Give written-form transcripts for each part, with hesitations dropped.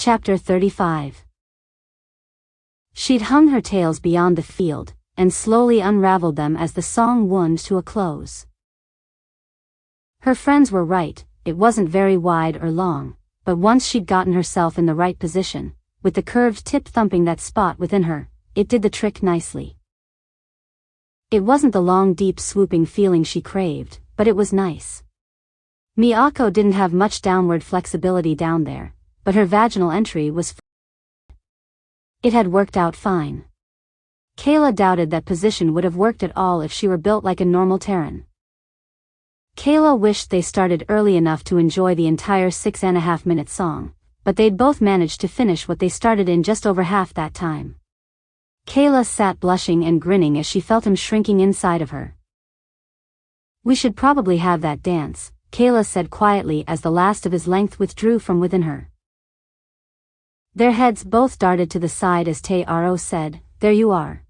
Chapter 35. She'd hung her tails beyond the field, and slowly unraveled them as the song wound to a close. Her friends were right, it wasn't very wide or long, but once she'd gotten herself in the right position, with the curved tip thumping that spot within her, it did the trick nicely. It wasn't the long deep swooping feeling she craved, but it was nice. Miyako didn't have much downward flexibility down there, but her vaginal entry was It had worked out fine. Kayla doubted that position would have worked at all if she were built like a normal Terran. Kayla wished they started early enough to enjoy the entire 6.5-minute song, but they'd both managed to finish what they started in just over half that time. Kayla sat blushing and grinning as she felt him shrinking inside of her. "We should probably have that dance," Kayla said quietly as the last of his length withdrew from within her. Their heads both darted to the side as Taro said, "There you are.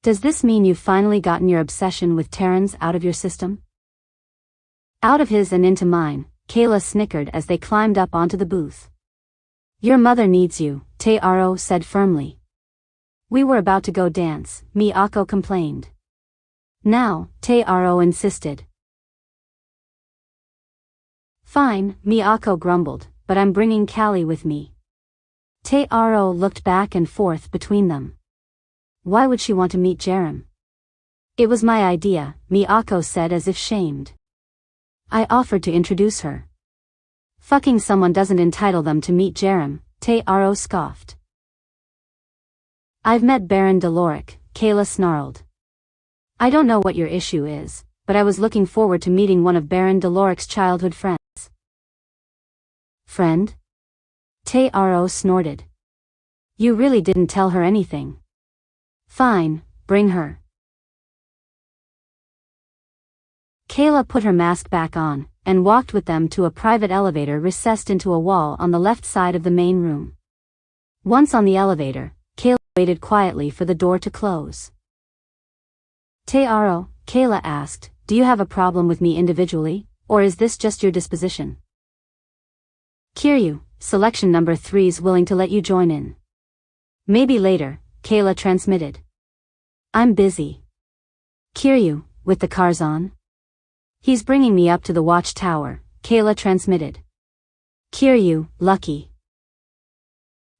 Does this mean you've finally gotten your obsession with Terrans out of your system?" "Out of his and into mine," Kayla snickered as they climbed up onto the booth. "Your mother needs you," Taro said firmly. "We were about to go dance," Miyako complained. "Now," Taro insisted. "Fine," Miyako grumbled, "but I'm bringing Callie with me." Taro looked back and forth between them. Why would she want to meet Jerem? "It was my idea," Miyako said as if shamed. "I offered to introduce her." "Fucking someone doesn't entitle them to meet Jerem," Taro scoffed. "I've met Baron Deloric," Kayla snarled. "I don't know what your issue is, but I was looking forward to meeting one of Baron Deloric's childhood friends." "Friend?" Taro snorted. "You really didn't tell her anything." "Fine, bring her." Kayla put her mask back on, and walked with them to a private elevator recessed into a wall on the left side of the main room. Once on the elevator, Kayla waited quietly for the door to close. "Taro," Kayla asked, "do you have a problem with me individually, or is this just your disposition?" "Kiryu, selection number 3's willing to let you join in." "Maybe later," Kayla transmitted. "I'm busy." "Kiryu, with the cars on?" "He's bringing me up to the watchtower," Kayla transmitted. "Kiryu, lucky."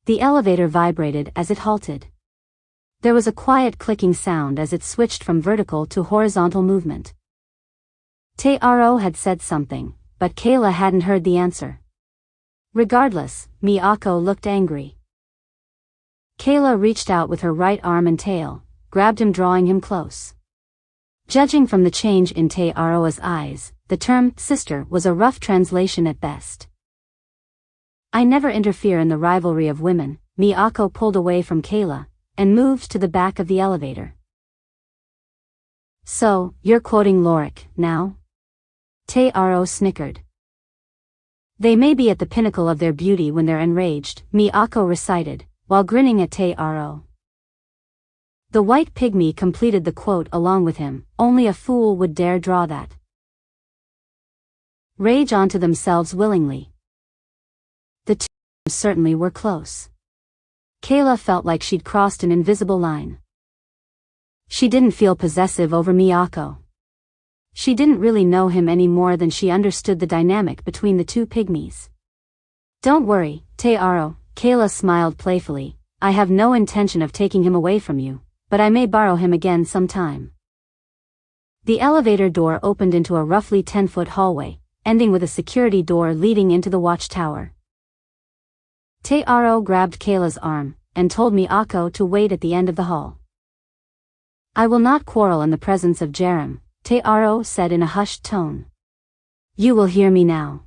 The elevator vibrated as it halted. There was a quiet clicking sound as it switched from vertical to horizontal movement. Taro had said something, but Kayla hadn't heard the answer. Regardless, Miyako looked angry. Kayla reached out with her right arm and tail, grabbed him, drawing him close. Judging from the change in Taro's eyes, the term sister was a rough translation at best. "I never interfere in the rivalry of women," Miyako pulled away from Kayla, and moved to the back of the elevator. "So, you're quoting Lorik, now?" Taro snickered. "They may be at the pinnacle of their beauty when they're enraged," Miyako recited, while grinning at Taro. The white pygmy completed the quote along with him, "Only a fool would dare draw that. Rage onto themselves willingly." The two certainly were close. Kayla felt like she'd crossed an invisible line. She didn't feel possessive over Miyako. She didn't really know him any more than she understood the dynamic between the two pygmies. "Don't worry, Taro," Kayla smiled playfully, "I have no intention of taking him away from you, but I may borrow him again sometime." The elevator door opened into a roughly 10-foot hallway, ending with a security door leading into the watchtower. Taro grabbed Kayla's arm, and told Miyako to wait at the end of the hall. "I will not quarrel in the presence of Jerem," Taro said in a hushed tone. "You will hear me now.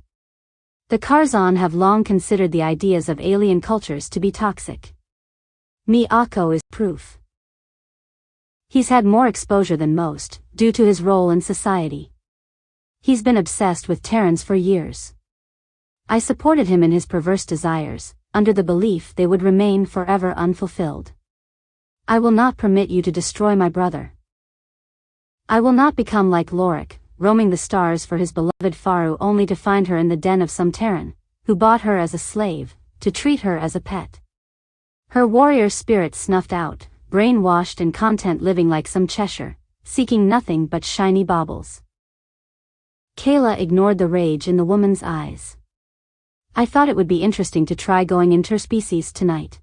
The Karzan have long considered the ideas of alien cultures to be toxic. Miyako is proof. He's had more exposure than most, due to his role in society. He's been obsessed with Terrans for years. I supported him in his perverse desires, under the belief they would remain forever unfulfilled. I will not permit you to destroy my brother. I will not become like Lorik, roaming the stars for his beloved Faru only to find her in the den of some Terran, who bought her as a slave, to treat her as a pet. Her warrior spirit snuffed out, brainwashed and content living like some Cheshire, seeking nothing but shiny baubles. Kayla ignored the rage in the woman's eyes. I thought it would be interesting to try going interspecies tonight.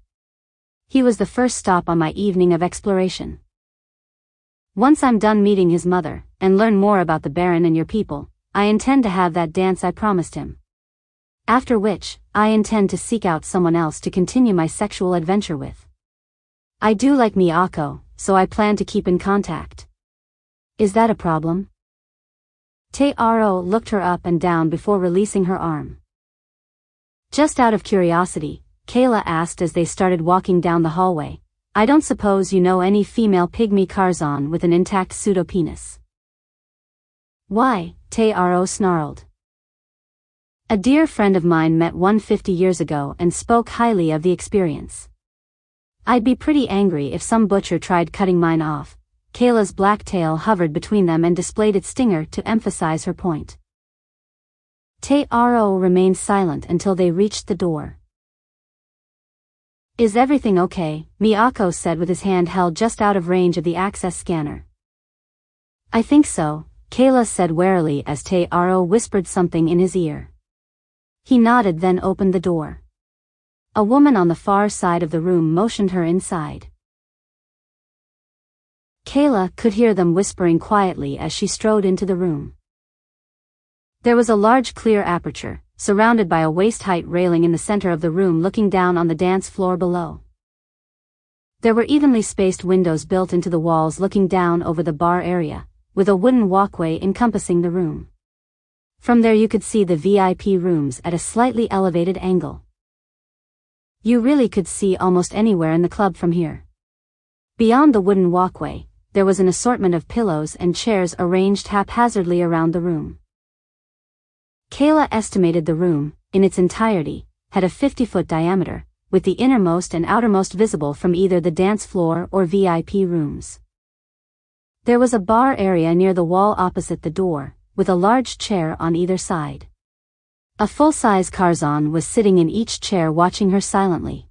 He was the first stop on my evening of exploration. Once I'm done meeting his mother, and learn more about the Baron and your people, I intend to have that dance I promised him. After which, I intend to seek out someone else to continue my sexual adventure with. I do like Miyako, so I plan to keep in contact. Is that a problem? Taro looked her up and down before releasing her arm. Just out of curiosity, Kayla asked as they started walking down the hallway, I don't suppose you know any female pygmy Karzan with an intact pseudopenis? Why? Taro snarled. A dear friend of mine met one 50 years ago and spoke highly of the experience. I'd be pretty angry if some butcher tried cutting mine off. Kayla's black tail hovered between them and displayed its stinger to emphasize her point. Taro remained silent until they reached the door. Is everything okay? Miyako said with his hand held just out of range of the access scanner. I think so, Kayla said warily as Taro whispered something in his ear. He nodded, then opened the door. A woman on the far side of the room motioned her inside. Kayla could hear them whispering quietly as she strode into the room. There was a large clear aperture, surrounded by a waist-height railing in the center of the room looking down on the dance floor below. There were evenly spaced windows built into the walls looking down over the bar area, with a wooden walkway encompassing the room. From there you could see the VIP rooms at a slightly elevated angle. You really could see almost anywhere in the club from here. Beyond the wooden walkway, there was an assortment of pillows and chairs arranged haphazardly around the room. Kayla estimated the room, in its entirety, had a 50-foot diameter, with the innermost and outermost visible from either the dance floor or VIP rooms. There was a bar area near the wall opposite the door, with a large chair on either side. A full-size Karzan was sitting in each chair watching her silently.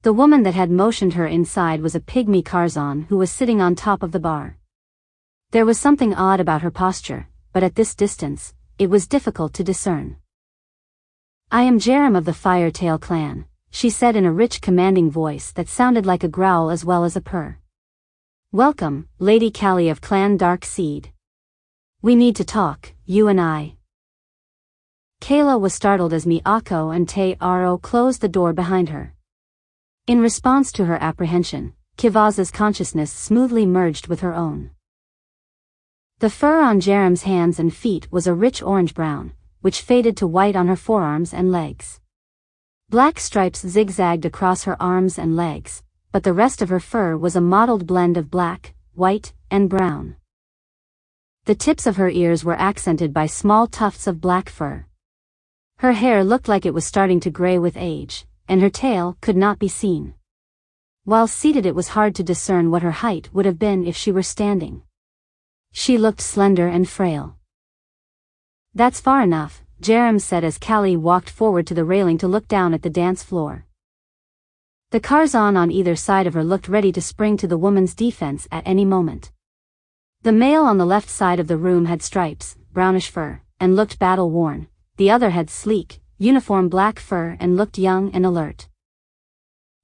The woman that had motioned her inside was a pygmy Karzan who was sitting on top of the bar. There was something odd about her posture, but at this distance, it was difficult to discern. I am Jerem of the Firetail clan, she said in a rich commanding voice that sounded like a growl as well as a purr. Welcome, Lady Callie of Clan Dark Seed. We need to talk, you and I. Kayla was startled as Miyako and Taro closed the door behind her. In response to her apprehension, Kivaza's consciousness smoothly merged with her own. The fur on Jerem's hands and feet was a rich orange-brown, which faded to white on her forearms and legs. Black stripes zigzagged across her arms and legs, but the rest of her fur was a mottled blend of black, white, and brown. The tips of her ears were accented by small tufts of black fur. Her hair looked like it was starting to gray with age, and her tail could not be seen. While seated it was hard to discern what her height would have been if she were standing. She looked slender and frail. That's far enough, Jerem said as Callie walked forward to the railing to look down at the dance floor. The Karzan on either side of her looked ready to spring to the woman's defense at any moment. The male on the left side of the room had stripes, brownish fur, and looked battle-worn. The other had sleek, uniform black fur and looked young and alert.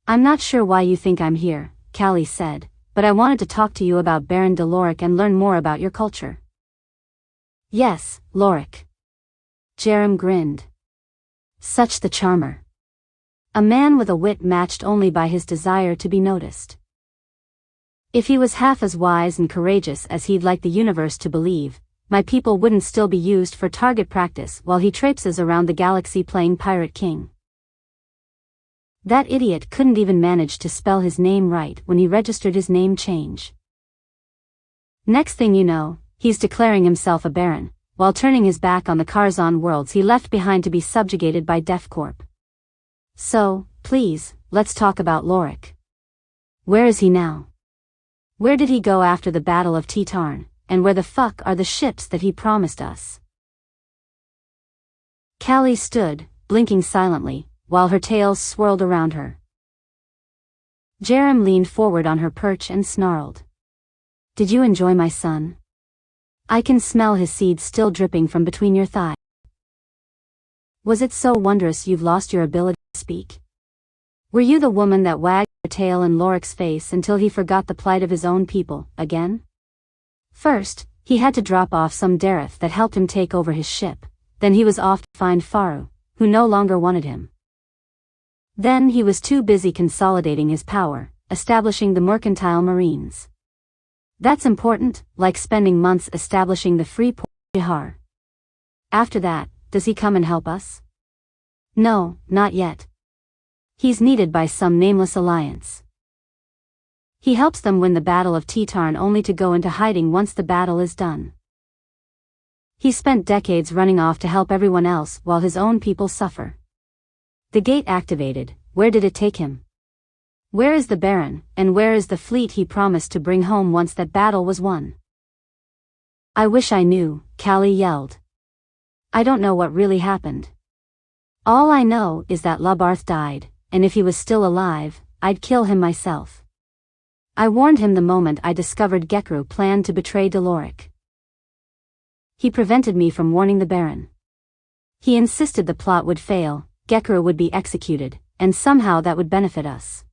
I'm not sure why you think I'm here, Callie said, but I wanted to talk to you about Baron Deloric and learn more about your culture. Yes, Loric. Jerem grinned. Such the charmer. A man with a wit matched only by his desire to be noticed. If he was half as wise and courageous as he'd like the universe to believe, my people wouldn't still be used for target practice while he traipses around the galaxy playing Pirate King. That idiot couldn't even manage to spell his name right when he registered his name change. Next thing you know, he's declaring himself a baron, while turning his back on the Karzan worlds he left behind to be subjugated by DefCorp. So, please, let's talk about Loric. Where is he now? Where did he go after the Battle of T-Tarn, and where the fuck are the ships that he promised us? Callie stood, blinking silently, while her tails swirled around her. Jerem leaned forward on her perch and snarled. Did you enjoy my son? I can smell his seeds still dripping from between your thighs. Was it so wondrous you've lost your ability to speak? Were you the woman that wagged her tail in Loric's face until he forgot the plight of his own people, again? First, he had to drop off some Dareth that helped him take over his ship, then he was off to find Faru, who no longer wanted him. Then he was too busy consolidating his power, establishing the mercantile marines. That's important, like spending months establishing the free port of Jihar. After that, does he come and help us? No, not yet. He's needed by some nameless alliance. He helps them win the Battle of Tetarn only to go into hiding once the battle is done. He spent decades running off to help everyone else while his own people suffer. The gate activated, where did it take him? Where is the Baron, and where is the fleet he promised to bring home once that battle was won? I wish I knew, Callie yelled. I don't know what really happened. All I know is that Labarth died, and if he was still alive, I'd kill him myself. I warned him the moment I discovered Gekru planned to betray Deloric. He prevented me from warning the Baron. He insisted the plot would fail, Gekru would be executed, and somehow that would benefit us.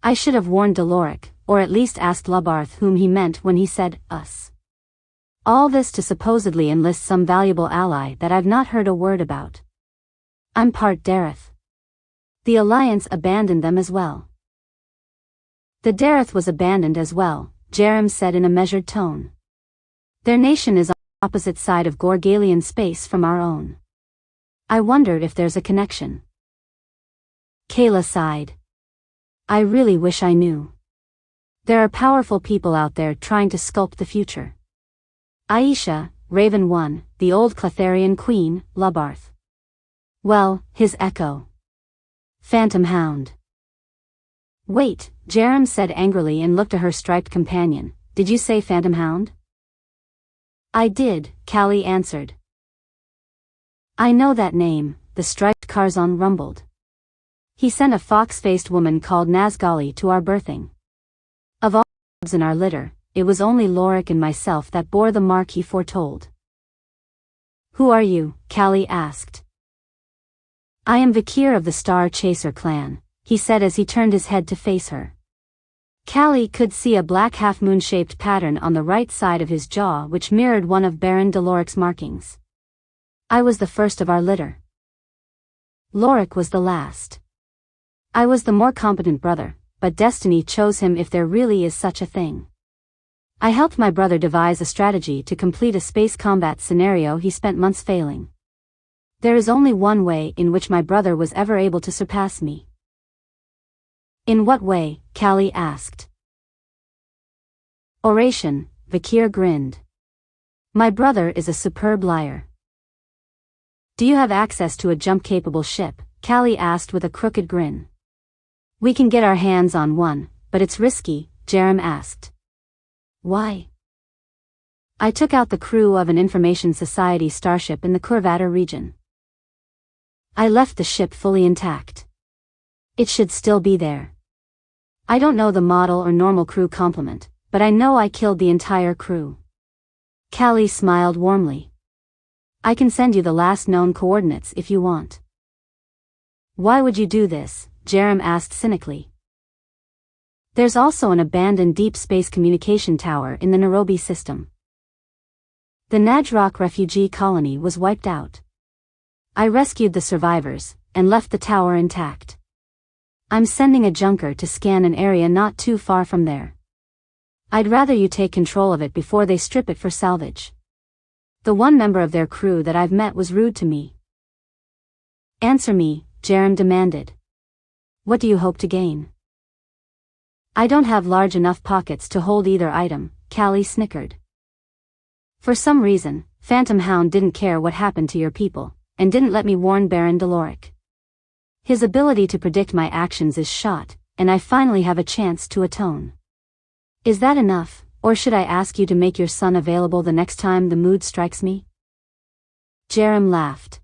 I should have warned Deloric, or at least asked Labarth whom he meant when he said, us. All this to supposedly enlist some valuable ally that I've not heard a word about. I'm part Dareth. The Alliance abandoned them as well. The Dareth was abandoned as well, Jerem said in a measured tone. Their nation is on the opposite side of Gorgalian space from our own. I wondered if there's a connection. Kayla sighed. I really wish I knew. There are powerful people out there trying to sculpt the future. Aisha, Raven 1, the old Cletharian queen, Labarth. Well, his echo. Phantom Hound. Wait, Jerem said angrily and looked at her striped companion. Did you say Phantom Hound? I did, Callie answered. I know that name, the striped Karzon rumbled. He sent a fox-faced woman called Nazgali to our birthing. Of all the in our litter, it was only Loric and myself that bore the mark he foretold. Who are you? Callie asked. I am Vakir of the Star Chaser clan, he said as he turned his head to face her. Callie could see a black half-moon-shaped pattern on the right side of his jaw which mirrored one of Baron Deloric's markings. I was the first of our litter. Loric was the last. I was the more competent brother, but destiny chose him if there really is such a thing. I helped my brother devise a strategy to complete a space combat scenario he spent months failing. There is only one way in which my brother was ever able to surpass me. In what way? Callie asked. Oration, Vakir grinned. My brother is a superb liar. Do you have access to a jump-capable ship? Callie asked with a crooked grin. We can get our hands on one, but it's risky, Jerem asked. Why? I took out the crew of an Information Society starship in the Kurvatar region. I left the ship fully intact. It should still be there. I don't know the model or normal crew complement, but I know I killed the entire crew. Callie smiled warmly. I can send you the last known coordinates if you want. Why would you do this? Jerem asked cynically. There's also an abandoned deep space communication tower in the Nairobi system. The Najrock refugee colony was wiped out. I rescued the survivors, and left the tower intact. I'm sending a junker to scan an area not too far from there. I'd rather you take control of it before they strip it for salvage. The one member of their crew that I've met was rude to me. Answer me, Jerem demanded. What do you hope to gain? I don't have large enough pockets to hold either item, Callie snickered. For some reason, Phantom Hound didn't care what happened to your people, and didn't let me warn Baron Deloric. His ability to predict my actions is shot, and I finally have a chance to atone. Is that enough, or should I ask you to make your son available the next time the mood strikes me? Jerem laughed.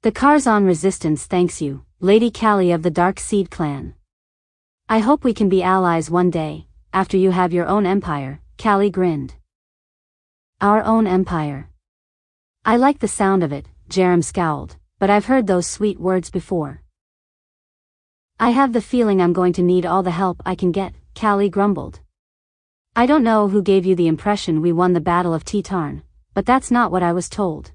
The Karzon resistance thanks you, Lady Callie of the Dark Seed clan. I hope we can be allies one day, after you have your own empire, Callie grinned. Our own empire. I like the sound of it, Jerem scowled, but I've heard those sweet words before. I have the feeling I'm going to need all the help I can get, Callie grumbled. I don't know who gave you the impression we won the Battle of Tetarn, but that's not what I was told.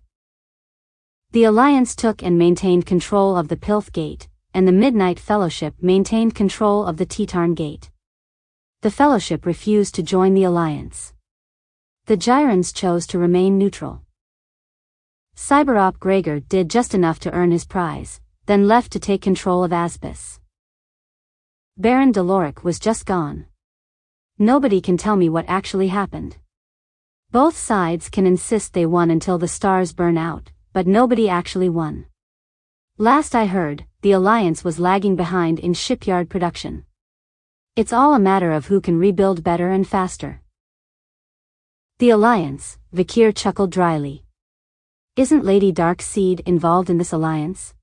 The Alliance took and maintained control of the Pilth Gate, and the Midnight Fellowship maintained control of the Tetarn Gate. The Fellowship refused to join the Alliance. The Gyrans chose to remain neutral. Cyberop Gregor did just enough to earn his prize, then left to take control of Asbis. Baron Deloric was just gone. Nobody can tell me what actually happened. Both sides can insist they won until the stars burn out, but nobody actually won. Last I heard, the Alliance was lagging behind in shipyard production. It's all a matter of who can rebuild better and faster. The Alliance, Vakir chuckled dryly. Isn't Lady Darkseed involved in this alliance?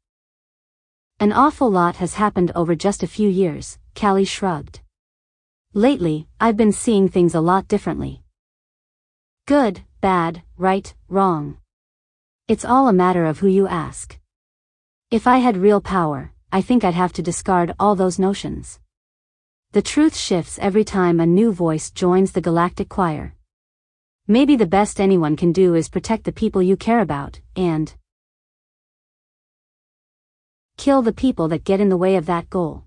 An awful lot has happened over just a few years, Callie shrugged. Lately, I've been seeing things a lot differently. Good, bad, right, wrong. It's all a matter of who you ask. If I had real power, I think I'd have to discard all those notions. The truth shifts every time a new voice joins the galactic choir. Maybe the best anyone can do is protect the people you care about, and kill the people that get in the way of that goal.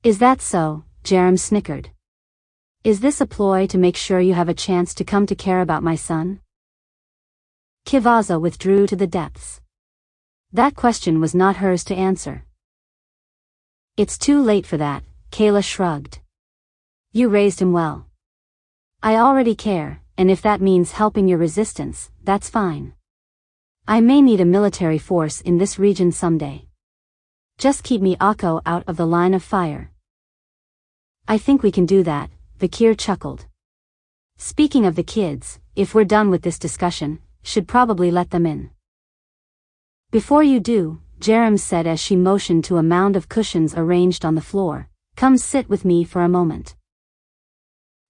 Is that so? Jerem snickered. Is this a ploy to make sure you have a chance to come to care about my son? Kivaza withdrew to the depths. That question was not hers to answer. It's too late for that, Kayla shrugged. You raised him well. I already care, and if that means helping your resistance, that's fine. I may need a military force in this region someday. Just keep me Akko out of the line of fire. I think we can do that, Vakir chuckled. Speaking of the kids, if we're done with this discussion, should probably let them in. Before you do, Jerem said as she motioned to a mound of cushions arranged on the floor, come sit with me for a moment.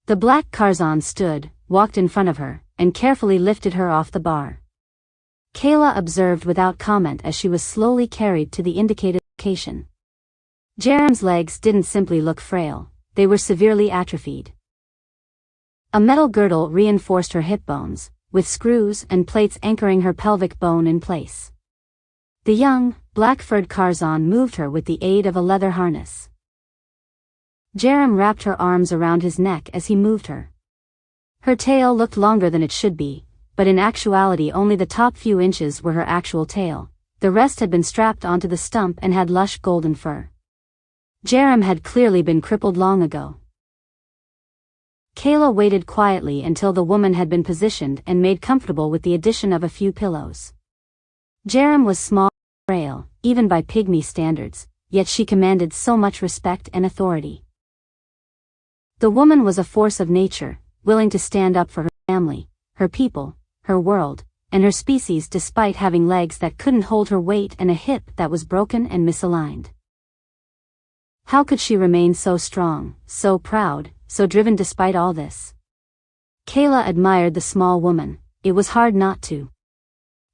The black Karzon stood, walked in front of her, and carefully lifted her off the bar. Kayla observed without comment as she was slowly carried to the indicated location. Jerem's legs didn't simply look frail, they were severely atrophied. A metal girdle reinforced her hip bones, with screws and plates anchoring her pelvic bone in place. The young, black-furred Karzon moved her with the aid of a leather harness. Jerem wrapped her arms around his neck as he moved her. Her tail looked longer than it should be, but in actuality only the top few inches were her actual tail. The rest had been strapped onto the stump and had lush golden fur. Jerem had clearly been crippled long ago. Kayla waited quietly until the woman had been positioned and made comfortable with the addition of a few pillows. Jerem was small and frail, even by pygmy standards, yet she commanded so much respect and authority. The woman was a force of nature, willing to stand up for her family, her people, her world, and her species despite having legs that couldn't hold her weight and a hip that was broken and misaligned. How could she remain so strong, so proud, so driven despite all this? Kayla admired the small woman, it was hard not to.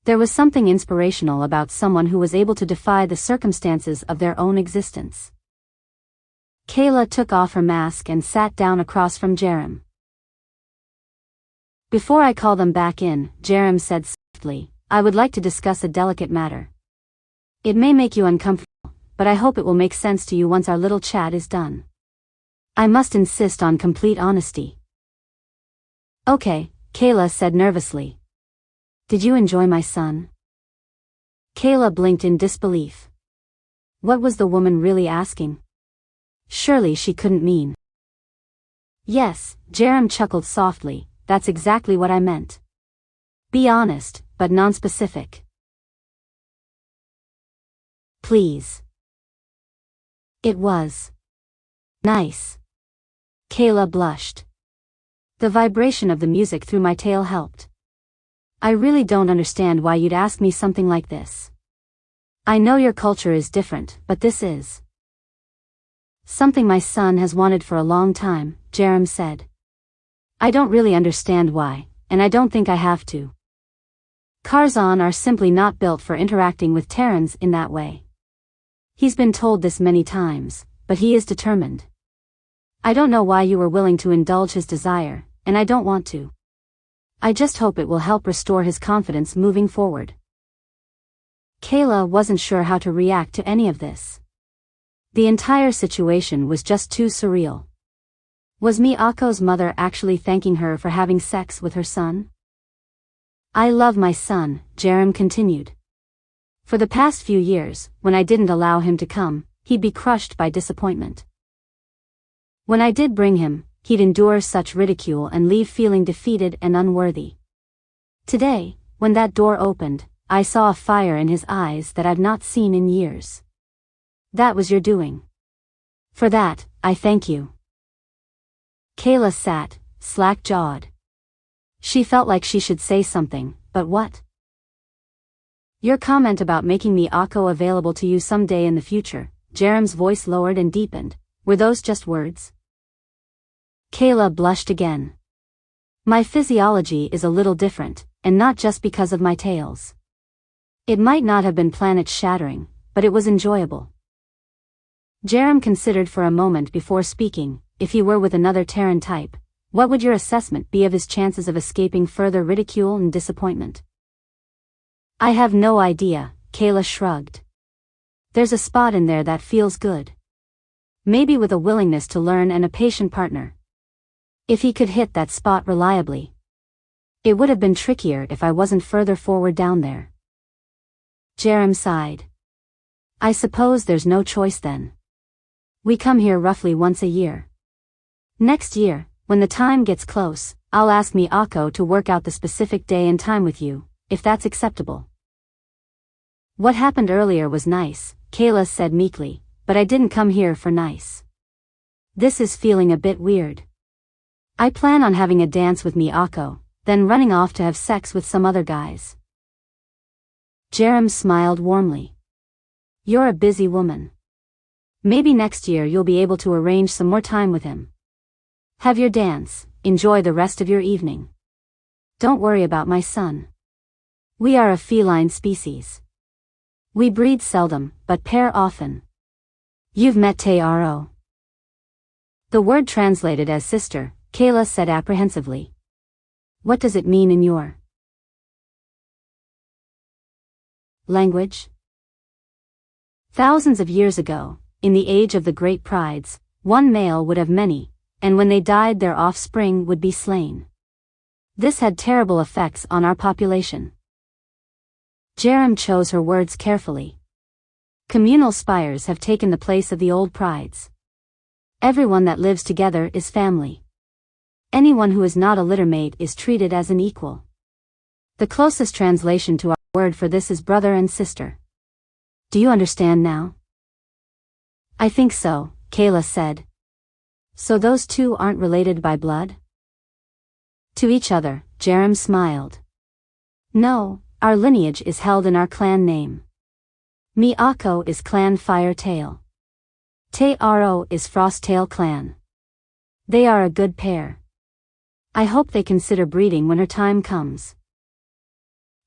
There was something inspirational about someone who was able to defy the circumstances of their own existence. Kayla took off her mask and sat down across from Jerem. Before I call them back in, Jerem said softly, I would like to discuss a delicate matter. It may make you uncomfortable, but I hope it will make sense to you once our little chat is done. I must insist on complete honesty. Okay, Kayla said nervously. Did you enjoy my son? Kayla blinked in disbelief. What was the woman really asking? Surely she couldn't mean. Yes, Jerem chuckled softly, that's exactly what I meant. Be honest, but non-specific. Please. It was nice. Kayla blushed. The vibration of the music through my tail helped. I really don't understand why you'd ask me something like this. I know your culture is different, but this is something my son has wanted for a long time, Jerem said. I don't really understand why, and I don't think I have to. Karzan are simply not built for interacting with Terrans in that way. He's been told this many times, but he is determined. I don't know why you were willing to indulge his desire, and I don't want to. I just hope it will help restore his confidence moving forward. Kayla wasn't sure how to react to any of this. The entire situation was just too surreal. Was Miyako's mother actually thanking her for having sex with her son? I love my son, Jerem continued. For the past few years, when I didn't allow him to come, he'd be crushed by disappointment. When I did bring him, he'd endure such ridicule and leave feeling defeated and unworthy. Today, when that door opened, I saw a fire in his eyes that I've not seen in years. That was your doing. For that, I thank you. Kayla sat, slack-jawed. She felt like she should say something, but what? Your comment about making Miyako available to you someday in the future, Jerem's voice lowered and deepened. Were those just words? Kayla blushed again. My physiology is a little different, and not just because of my tails. It might not have been planet-shattering, but it was enjoyable. Jerem considered for a moment before speaking. If he were with another Terran type, what would your assessment be of his chances of escaping further ridicule and disappointment? I have no idea, Kayla shrugged. There's a spot in there that feels good. Maybe with a willingness to learn and a patient partner. If he could hit that spot reliably. It would have been trickier if I wasn't further forward down there. Jerem sighed. I suppose there's no choice then. We come here roughly once a year. Next year, when the time gets close, I'll ask Miyako to work out the specific day and time with you, if that's acceptable. What happened earlier was nice, Kayla said meekly, but I didn't come here for nice. This is feeling a bit weird. I plan on having a dance with Miyako, then running off to have sex with some other guys. Jerem smiled warmly. You're a busy woman. Maybe next year you'll be able to arrange some more time with him. Have your dance, enjoy the rest of your evening. Don't worry about my son. We are a feline species. We breed seldom, but pair often. You've met Taro. The word translated as sister, Kayla said apprehensively. What does it mean in your language? Thousands of years ago, in the age of the great prides, one male would have many, and when they died their offspring would be slain. This had terrible effects on our population. Jerem chose her words carefully. Communal spires have taken the place of the old prides. Everyone that lives together is family. Anyone who is not a littermate is treated as an equal. The closest translation to our word for this is brother and sister. Do you understand now? I think so, Kayla said. So those two aren't related by blood? To each other, Jerem smiled. No, our lineage is held in our clan name. Miyako is Clan Firetail. Taro is Frosttail Clan. They are a good pair. I hope they consider breeding when her time comes.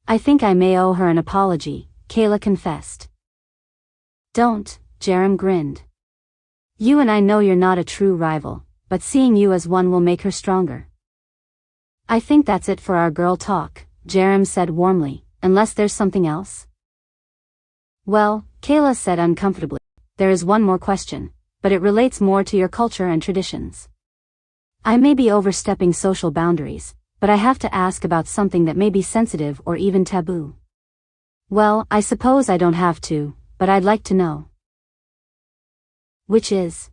I think I may owe her an apology, Kayla confessed. Don't, Jerem grinned. You and I know you're not a true rival, but seeing you as one will make her stronger. I think that's it for our girl talk, Jerem said warmly, unless there's something else. Well, Kayla said uncomfortably, there is one more question, but it relates more to your culture and traditions. I may be overstepping social boundaries, but I have to ask about something that may be sensitive or even taboo. Well, I suppose I don't have to, but I'd like to know. Which is?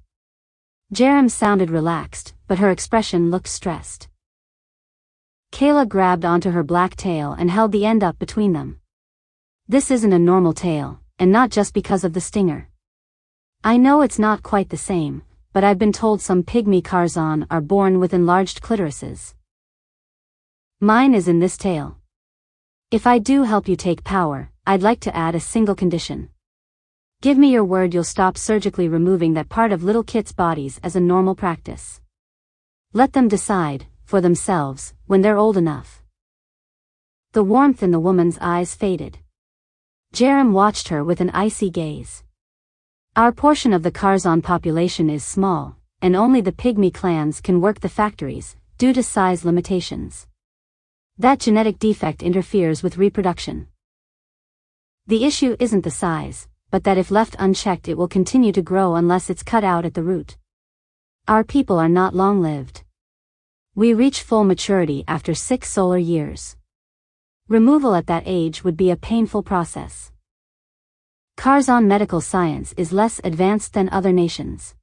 Jerem sounded relaxed, but her expression looked stressed. Kayla grabbed onto her black tail and held the end up between them. This isn't a normal tail, and not just because of the stinger. I know it's not quite the same, but I've been told some pygmy Karzan are born with enlarged clitorises. Mine is in this tail. If I do help you take power, I'd like to add a single condition. Give me your word you'll stop surgically removing that part of little kids' bodies as a normal practice. Let them decide, for themselves, when they're old enough. The warmth in the woman's eyes faded. Jerem watched her with an icy gaze. Our portion of the Karzon population is small, and only the pygmy clans can work the factories, due to size limitations. That genetic defect interferes with reproduction. The issue isn't the size, but that if left unchecked it will continue to grow unless it's cut out at the root. Our people are not long-lived. We reach full maturity after 6 solar years. Removal at that age would be a painful process. Karzon medical science is less advanced than other nations.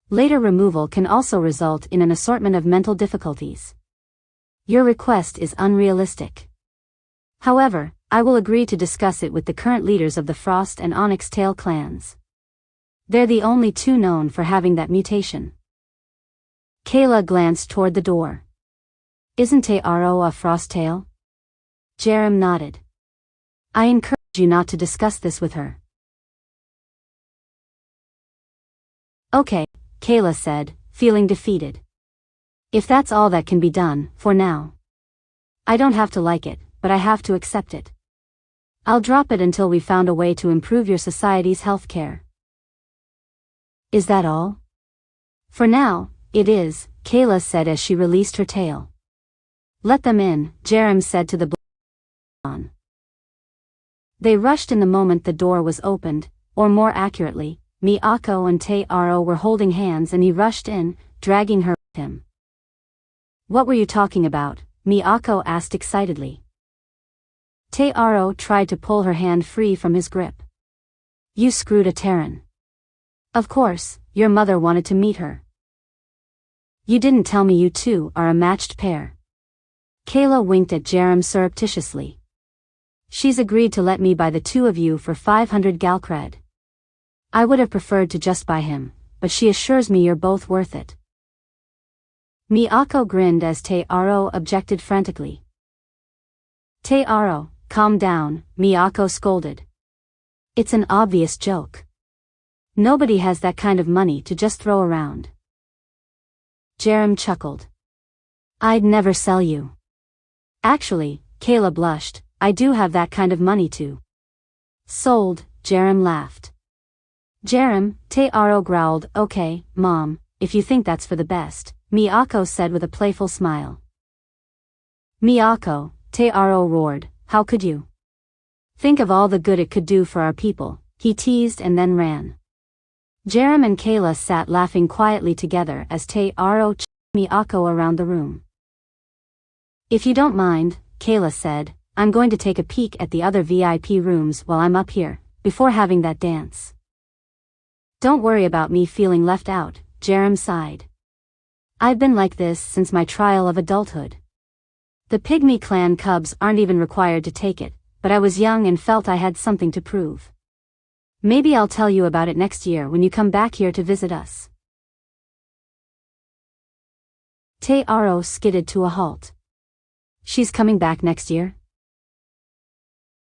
Later removal can also result in an assortment of mental difficulties. Your request is unrealistic. However, I will agree to discuss it with the current leaders of the Frost and Onyx Tail clans. They're the only 2 known for having that mutation. Kayla glanced toward the door. Isn't Taro a Frost Tail? Jerem nodded. I encourage you not to discuss this with her. Okay, Kayla said, feeling defeated. If that's all that can be done, for now. I don't have to like it, but I have to accept it. I'll drop it until we've found a way to improve your society's healthcare. Is that all? For now, it is, Kayla said as she released her tail. Let them in, Jerem said to the blonde. They rushed in the moment the door was opened, or more accurately, Miyako and Taro were holding hands and he rushed in, dragging her with him. What were you talking about? Miyako asked excitedly. Taro tried to pull her hand free from his grip. You screwed a Terran. Of course, your mother wanted to meet her. You didn't tell me you two are a matched pair. Kayla winked at Jerem surreptitiously. She's agreed to let me buy the 2 of you for 500 galcred. I would have preferred to just buy him, but she assures me you're both worth it. Miyako grinned as Taro objected frantically. Taro, calm down, Miyako scolded. It's an obvious joke. Nobody has that kind of money to just throw around. Jerem chuckled. I'd never sell you. Actually, Kayla blushed, I do have that kind of money too. Sold, Jerem laughed. Jerem, Taro growled, okay, Mom, if you think that's for the best, Miyako said with a playful smile. Miyako, Taro roared, how could you? Think of all the good it could do for our people, he teased and then ran. Jerem and Kayla sat laughing quietly together as Taro chased Miyako around the room. If you don't mind, Kayla said, I'm going to take a peek at the other VIP rooms while I'm up here, before having that dance. Don't worry about me feeling left out, Jerem sighed. I've been like this since my trial of adulthood. The Pygmy clan cubs aren't even required to take it, but I was young and felt I had something to prove. Maybe I'll tell you about it next year when you come back here to visit us. Taro skidded to a halt. She's coming back next year?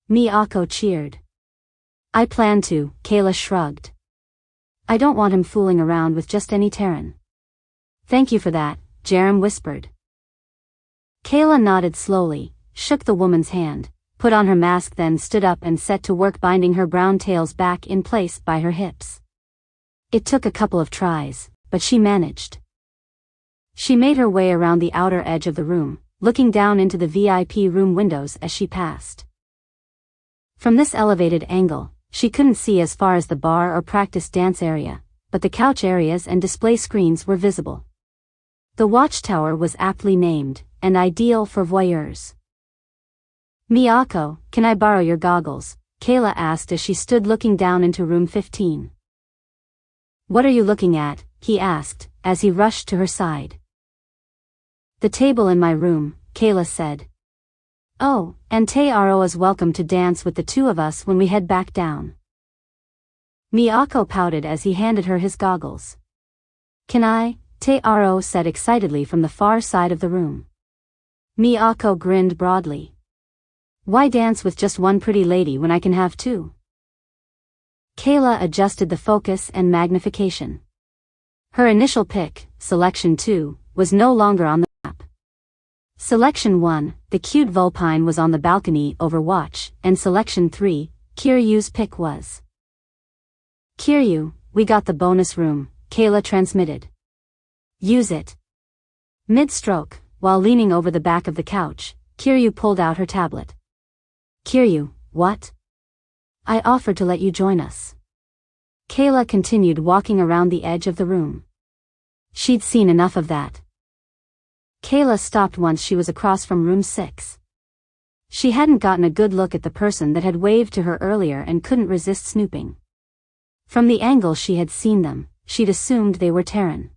Miyako cheered. I plan to, Kayla shrugged. I don't want him fooling around with just any Terran. Thank you for that, Jerem whispered. Kayla nodded slowly, shook the woman's hand, put on her mask then stood up and set to work binding her brown tails back in place by her hips. It took a couple of tries, but she managed. She made her way around the outer edge of the room, looking down into the VIP room windows as she passed. From this elevated angle, she couldn't see as far as the bar or practice dance area, but the couch areas and display screens were visible. The watchtower was aptly named, and ideal for voyeurs. Miyako, can I borrow your goggles? Kayla asked as she stood looking down into room 15. What are you looking at? He asked, as he rushed to her side. The table in my room, Kayla said. Oh, and Taro is welcome to dance with the 2 of us when we head back down. Miyako pouted as he handed her his goggles. Can I? Taro said excitedly from the far side of the room. Miyako grinned broadly. Why dance with just one pretty lady when I can have 2? Kayla adjusted the focus and magnification. Her initial pick, Selection 2, was no longer on the map. Selection 1, the cute vulpine, was on the balcony over Watch, and Selection 3, Kiryu's pick was. Kiryu, we got the bonus room, Kayla transmitted. Use it. Mid-stroke, while leaning over the back of the couch, Kiryu pulled out her tablet. Kiryu, what? I offered to let you join us. Kayla continued walking around the edge of the room. She'd seen enough of that. Kayla stopped once she was across from room 6. She hadn't gotten a good look at the person that had waved to her earlier and couldn't resist snooping. From the angle she had seen them, she'd assumed they were Terran.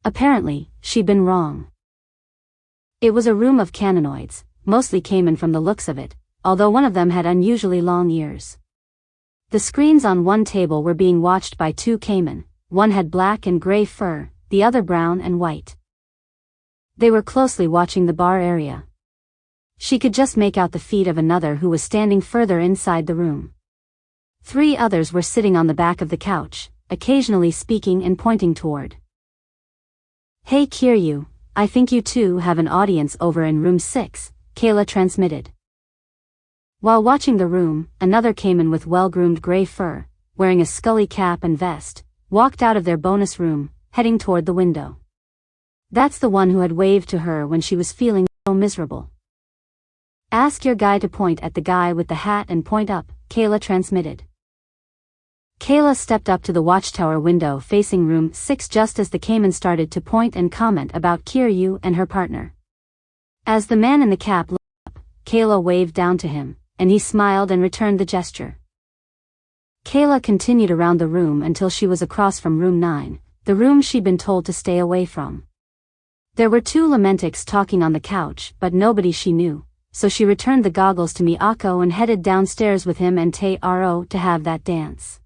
Apparently, she'd been wrong. It was a room of caninoids, mostly caiman from the looks of it, although one of them had unusually long ears. The screens on one table were being watched by 2 caiman, one had black and gray fur, the other brown and white. They were closely watching the bar area. She could just make out the feet of another who was standing further inside the room. 3 others were sitting on the back of the couch, occasionally speaking and pointing toward. Hey Kiryu, I think you two have an audience over in room 6, Kayla transmitted. While watching the room, another caiman with well-groomed gray fur, wearing a scully cap and vest, walked out of their bonus room, heading toward the window. That's the one who had waved to her when she was feeling so miserable. Ask your guy to point at the guy with the hat and point up, Kayla transmitted. Kayla stepped up to the watchtower window facing room 6 just as the caiman started to point and comment about Kiryu and her partner. As the man in the cap looked up, Kayla waved down to him, and he smiled and returned the gesture. Kayla continued around the room until she was across from room 9, the room she'd been told to stay away from. There were 2 Lamentics talking on the couch, but nobody she knew, so she returned the goggles to Miyako and headed downstairs with him and Te-Aro to have that dance.